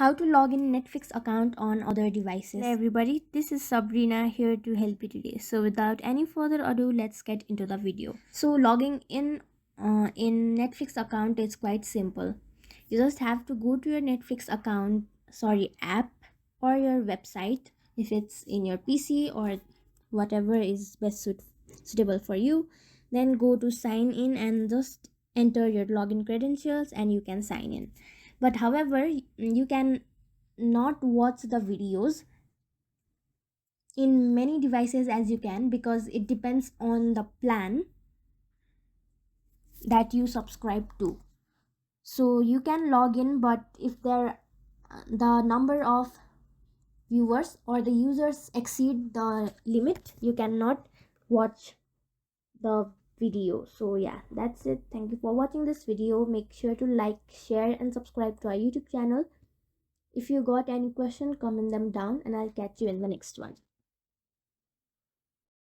How to log in Netflix account on other devices. Hey everybody, this is Sabrina here to help you today. So without any further ado, let's get into the video. So logging in Netflix account is quite simple. You just have to go to your Netflix app or your website if it's in your PC or whatever is best suitable for you. Then go to sign in and just enter your login credentials and you can sign in. But however, you can not watch the videos in many devices as you can, because it depends on the plan that you subscribe to. So you can log in, but if the number of viewers or the users exceed the limit, you cannot watch the video. So yeah, that's it. Thank you for watching this video. Make sure to like, share and subscribe to our YouTube channel. If you got any question, comment them down and I'll catch you in the next one.